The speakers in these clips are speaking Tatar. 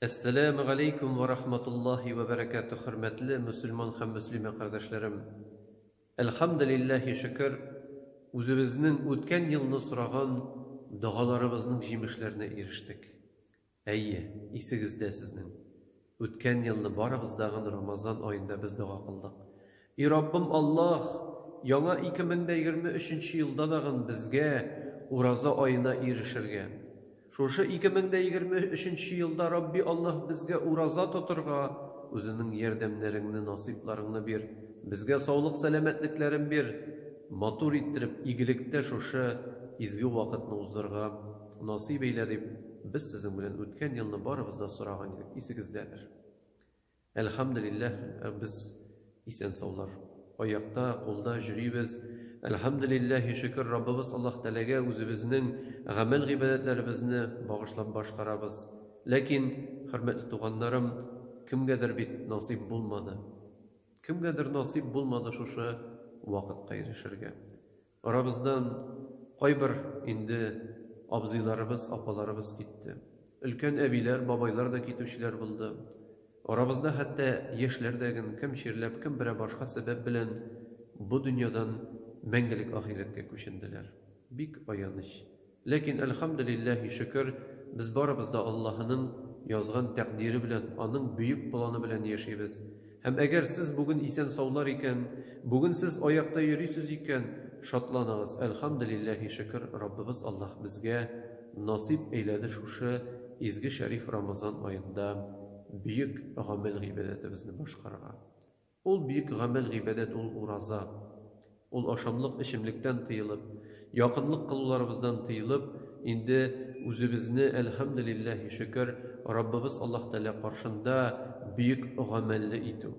Esselamu aleyküm ve rahmetullahi ve berekatuhu hürmetli Müslüman hem Müslüme kardeşlerim. Elhamdülillahi şükür, özümüzün ötken yılını sıragan dualarımızın jimişlerine eriştik. Eyye, isigizde sizin. Ötken yılını barabızdağın Ramazan ayında biz dua kıldık. Rabbim Allah, yana 2023 yılda dağın bizge uraza ayına erişirge. Şoşa 2023 yılda Rabbi Allah bizge uraza tuturga, özünün yerdemlerini, nasiplerini bir, bizge sağlık selametliklerin bir, matur ittirip, iyilikte şoşa izgi vakitini uzdurga, nasip eyledip, biz sizin bilen ötken yılını barımızda sorağın edip, isigizdedir. Elhamdülillah, biz isen sağlar. Ayakta, kolda, jüriyiz. Elhamdülillahi şükür Rabbimiz Allah Teala'ya özümüzün amel ibadetlerimizni bağışlap başkarabız. Lakin hürmetli tuğanlarım, kimgedir bit nasip bulmadı. Kimgedir nasip bulmadı şuşu vakit gayrışırga. Aramızdan kaybir indi abzilarımız, apalarımız gitti. Ülken ebiler, babaylar da kituşiler buldu. Aramızda hatta yeşler degin kim şirlep, kim bire başka sebep bilen bu dünyadan mengelik ahirette köşendiler. Bik ayanış. Lakin elhamdülillahi şükür biz barabızda Allah'ın yazgan takdiri bilen, onun büyük planı bilen yaşayız. Hem eğer siz bugün isen sağlar iken, bugün siz ayakta yürüysüz iken şatlanağız. Elhamdülillahi şükür Rabbimiz Allah bizge nasip eyledi şuşu izgi şerif Ramazan ayında büyük gamel ibadetimizni başkarga. Ol büyük gamel ibadet ol uraza. Ol aşamlık işimlikten tıyılıp, yakınlık kılılarımızdan tıyılıp, indi özümüzni elhamdülillahi şükür Rabbimiz Allah Teala karşında büyük gamelli itu.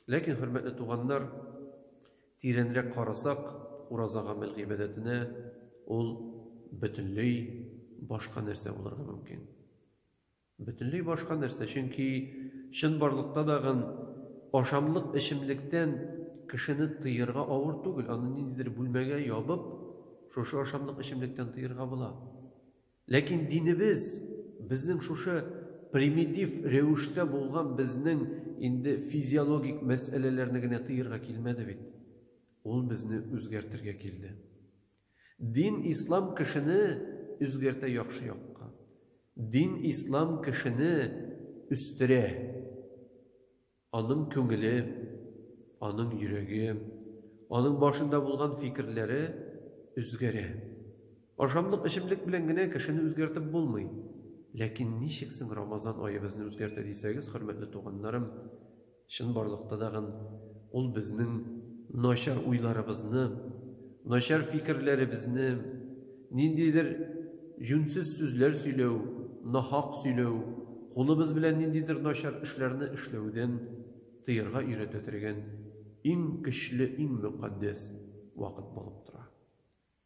Lakin hürmetli tuğanlar, tirenrek karasak uraza gamel ibadetine ol bütünlüğü başka nerse olurga mümkün. Bütünlüğü başka nerse. Çünkü şın barlıkta dağın aşamlık işimlikten kişini tıyırga ağır tugul. Anın indidir bulmege yapıp şoşu aşamlık işimlikten tıyırga bula. Lakin dinimiz bizning şoşu primitif revuşta bulgan bizning indi fizyologik meselelerini gine tıyırga kilmedi bit. Ol bizni özgertirge kildi. Din İslam kişini özgerte yakşı yakka. Din İslam kişini üstüre. Anın köngülü, anın yüreği, anın başında bulgan fikirleri özgere. Aşamlık işimlik bilen gine kişini özgertip bulmayı. Lakin nişiksin Ramazan ayı bizni özgerte deyseniz, hürmetli tuğanlarım, şın barlıkta dağın, ol biznin naşar uylarımızını, naşar fikirlerimizni, nindidir yünsüz sözler söylew, nahak söylew, kolumuz bilen nindidir naşar işlerini işlewden tıyırga üretetirgen in kişli, in mukaddes vakit bolup tura.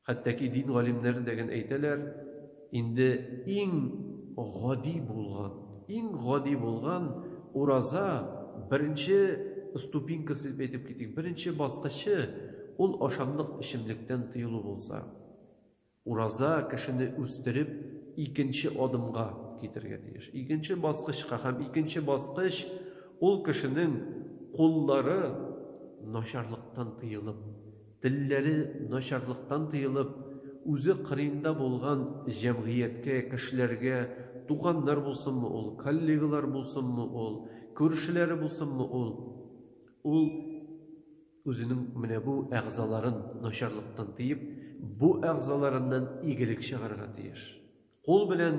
Hatta ki din alimleri degen eyteler, indi in gadi bulgan uraza birinci stupinkası etip gitik, birinci basqışı ol aşamlık işimlikten tıyılı bolsa, uraza kişini üstürüp ikinci adımga getirge deyiş. İkinci basqışqa hem ikinci basqış ol kişinin kolları naşarlıktan tıyılıp, dilleri naşarlıktan tıyılıp, özü kırında bolgan cemiyetke, kişilerge, tuğanlar bulsun mu ol, kollegalar bulsun mu ol, körüşleri bulsun mu ol özünün mine bu ağzaların naşarlıktan tıyıp, bu ağzalarından iyilik çıkarga deyiş. Kol bilen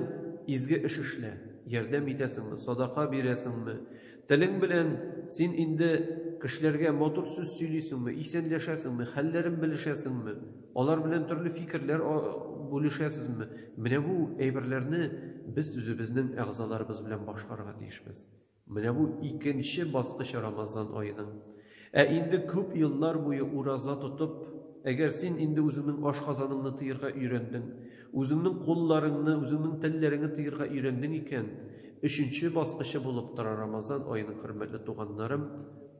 izgi iş işle, yerdem itesin mi, sadaka biresin mi, dilin bilen sen indi kişilerge motor söz söyleysin mi, isenleşesin mi, hallerin bilişesin mi, onlar bilen türlü fikirler buluşasız mı? Mine bu eyberlerini biz özümüzün ağzalarımız bilen başkarga deyişmiz. Mine bu ikinci basqış Ramazan ayının. Indi köp yıllar boyu uraza tutup, eğer sen indi özünün aşkazanını tıyırga öyrendin, özünün kollarını, özünün tellerini tıyırga öyrendin iken, üçüncü basqışı bulup tura Ramazan ayının hürmetli tuğanlarım,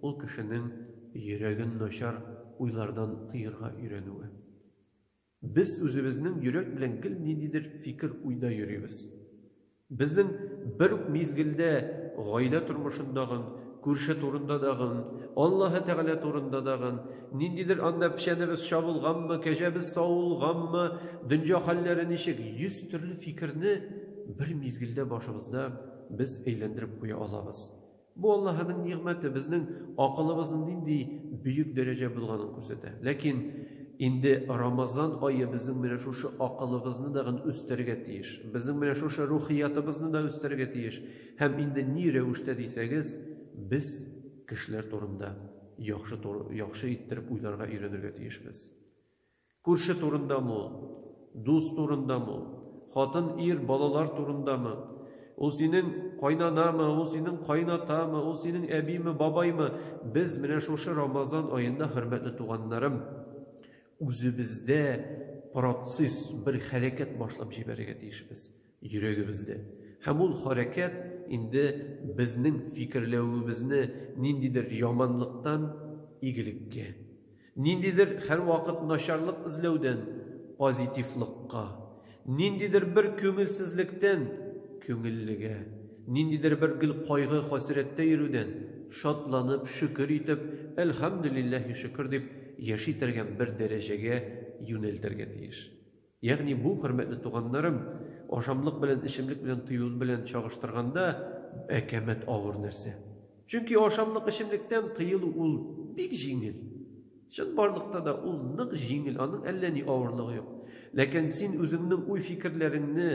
ol kişinin yüreğin naşar uylardan tıyırga öyreniwi. Biz özümüzün yürek bilen gil nindidir fikir uyda yürüyüz. Bizden bir mizgilde gaile turmuşundagın, күрше турында дагын, Аллаһы Тәгалә турында дагын, ниндидер анда пешәнебез чабылганмы, кәҗәбез савылганмы, дөнья хәлләре ничек, 100 төрле фикерне бер мизгелдә башыбызда без әйләндереп куя алабыз. Бу Аллаһның нигъмәте, безнең акылыбызның нинди бөек дәрәҗә булганын күрсәтә. Ләкин инде Рамазан айы безнең менә шушы акылыбызны дагын үстәргә тиеш. Безнең менә шушы рухиятыбызны да үстәргә тиеш. Һәм инде ни рәвештә дисәгез, biz кешеләр турында яхшы иттереп уйларга өйрәнергә тиешбез. Күрше турындамы ул, дус турындамы ул, хатын, ир, балалар турындамы, ул синең кайнанамы, ул синең кайнатамы, ул синең әбиме, бабаймы, без менә шушы Рамазан аенда, хөрмәтле туганнарым, үзебездә процесс, бер хәрәкәт башлап җибәрергә тиешбез, йөрәгебездә. Һәм ул хәрәкәт инде безнең фикерләвебезне ниндидер яманлыктан игелеккә, ниндидер һәр вакыт начарлык эзләүдән позитивлыкка, ниндидер бер күңелсезлектән күңеллегә, ниндидер бер гел кайгы хәсрәттә йөрүдән шатланып, шөкер итеп, әлхәмдүлиллаһи шөкер дип яшитергә бер дәрәҗәгә юнәлтергә тиеш. Ягъни бу, хөрмәтле туганнарым, ашамлык белән, эчемлек белән, тыюл белән чагыштырганда әкәмәт авыр нәрсә. Чөнки ашамлык, эчемлектән тыелу ул бик җиңел. Чын барлыкта да ул нык җиңел, аның әллә ни авырлыгы юк. Ләкин син үзеңнең уй фикерләреңне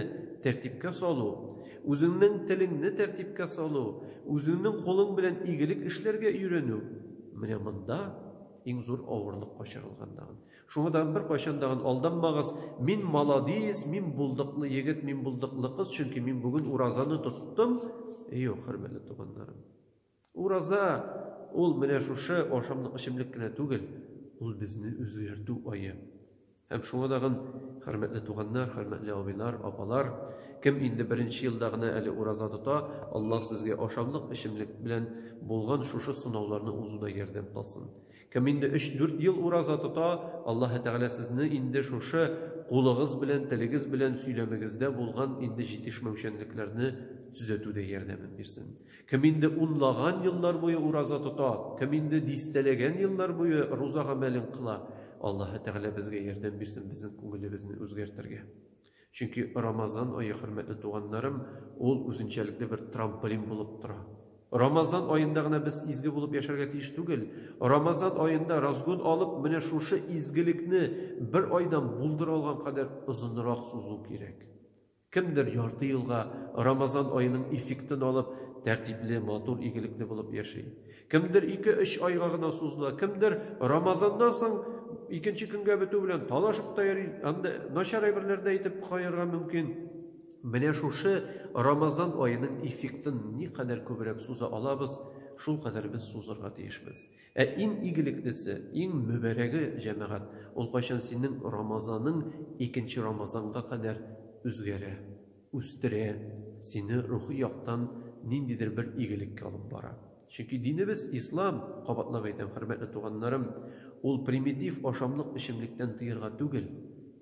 тәртипкә салу, үзеңнең телеңне тәртипкә салу, үзеңнең кулың белән игелек эшләргә өйрәнү, менә монда иң зур авырлык качырылгандагын. Шуңа да бер кайчандагын алданмагыз, мин маладис, мин булдыклы егет, мин булдыклы кыз, чөнки мин бүген уразаны тоттым. Юк, хөрмәтле туганнарым. Ураза ул менә шушы ашамлык, эчемлек кенә түгел, ул безне үзгәртү ае. Һәм шуңа дагын, хөрмәтле туганнар, хөрмәтле абыйлар, апалар, кем инде беренче елда гына әле ураза тота, Аллаһ сезгә ашамлык, эчемлек белән булган шушы сынауларны узуда ярдәм кылсын. Кем инде 3-4 ел ураза тота, Аллаһ Тәгалә сезне инде шушы кулыгыз белән, телегез белән сөйләмегездә булган инде җитешмәүчәнлекләрне төзәтүдә ярдәм бирсен. Кем инде унлаган еллар буе ураза тота, кем инде дистәләгән еллар буе руза гамәлен кыла, Аллаһ Тәгалә безгә ярдәм бирсен, безнең күңелебезне үзгәртергә. Чөнки Рамазан ае, хөрмәтле туганнарым, ул үзенчәлекле бер трамплин булып тора. Рамазан аенда гына без изге булып яшәргә тиеш түгел. Рамазан аенда разгон алып, менә шушы изгелекне бер айдан булдыра алган кадәр озынрак сузу кирәк. Кемдер ярты елга Рамазан аеның эффектын алып, тәртипле, матур, игелекле булып яши. Кемдер 2-3 айга гына сузыла, кемдер Рамазаннан соң икенче көнгә бетү белән талашып та йөри, анда начар әйберләрдә әйтеп каярга мөмкин. Менә шушы Рамазан аеның эффектын ни кадәр күбрәк суза алабыз, шул кадәр без сузырга тиешбез. Иң игелеклесе, иң мөбарәге җәмәгать, ул кайчан синең Рамазаның икенче Рамазанга кадәр үзгәрә, үстерә, сине рухи яктан ниндидер бер игелеккә алып бара. Чөнки динебез ислам, кабатлап әйтәм, хөрмәтле туганнарым, ул примитив ашамлык, эчемлектән тыярга түгел,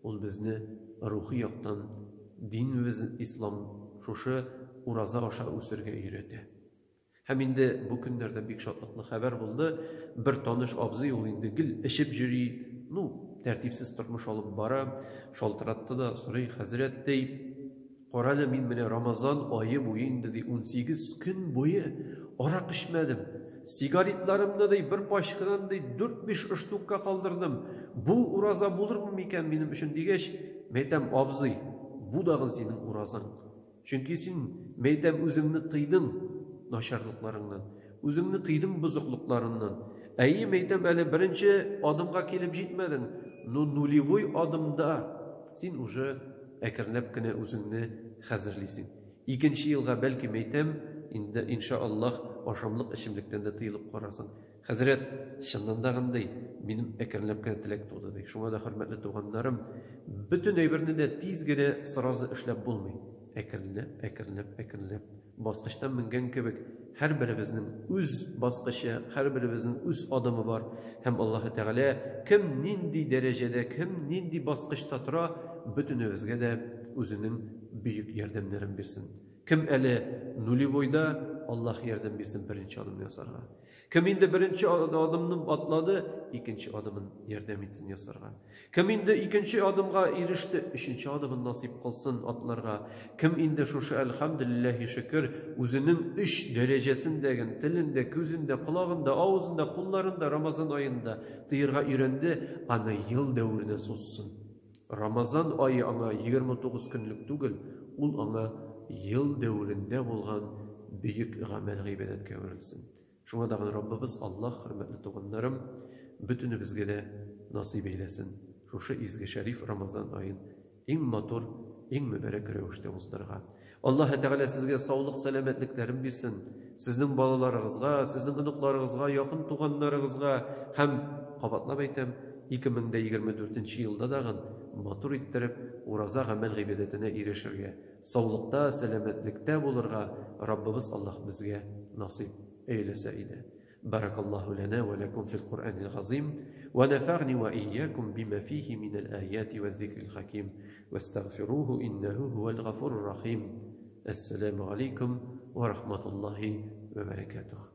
ул безне рухи яктан dinimiz İslam şuşu uraza aşağı üstürge öğretti. Hem indi bu günlerde bir şatlıklı haber buldu. Bir tanış abzı ol indi gül eşip jüri, tertipsiz tutmuş olup bara, şaltırattı da soruyu Hazret deyip, Koran'ı min Ramazan ayı boyu indi 18 gün boyu arak içmedim. Sigaretlerimde de bir başkadan da 4-5 ıştukka kaldırdım. Bu uraza bulur mu iken benim için diyeş, meydem abzı. Bu da senin urazan. Çünkü sen meydem özünü tıydın naşarlıklarından, özünü tıydın bozukluklarından. Әйі meydem әлі бірінші adımға келіп жетмедің, но нулевой adımda sen уже әкірләп кіне өзіңні хәзірлейсің. İkinci yılға бәлкі meydem, inşallah ашамлық ішімліктен де тыйылып қарасың. Хәзірет, шыннан дағындай, менің әкірләп кіне тілек туды дей. Шуңа да хөрмәтле туғаннарым, bütün әйберні де тизгене сыразы эшләп булмый. Әкірләп. Басқыштан мінген кебек, her birimizin üz baskışı, her birimizin üz adımı var. Hem Allah-u Teala kim nindi derecede, kim nindi baskışta tura, bütünümüzge de özünün büyük yardımların versin. Kim ele nulivойda Allah yerden bilsin birinci adım yasarga. Kim indi birinci adımını atladı, ikinci adımın yerdemitini yasarga. Kim indi ikinci adımga erişti, üçüncü adımın nasip kılsın atlarga. Kim indi şuşu elhamdülillahi şükür, özünün iş derecesindeki, tilinde, gözünde, kulağında, ağzında, kullarında, Ramazan ayında dıyırga öğrendi, ana yıl devrine sussun. Ramazan ayı ana 29 günlük tugul, ul ana yıl devrinde bulgan büyük amel gıybedetke öğrensin. Şuna da Rabbimiz Allah hürmetli tuğanlarım bütünü bizge de nasip eylesin. Şuşu izgi şerif Ramazan ayın en matur, en mübarek rövüşte uzdırga. Allah Teala sizge sağlık, selametliklerin bilsin. Sizin balalarınızga, sizin ınıklarınızga, yakın tuğanlarınızga hem kabatlap aytem 2024 yılda dağın matur ittirip uraza amel gıybedetine erişirge. Sağlıkta, selametlikte bulurga Rabbimiz Allah bizge nasip eyleseydi. Barakallahu lana ve lekum fil Kur'anil azim ve nefa'ni ve iyyakum bima fihi minel ayati ve zikril hakim ve estağfiruhu innehu huvel gafurur rahim. Esselamu aleyküm ve rahmetullahi ve berekatuhu.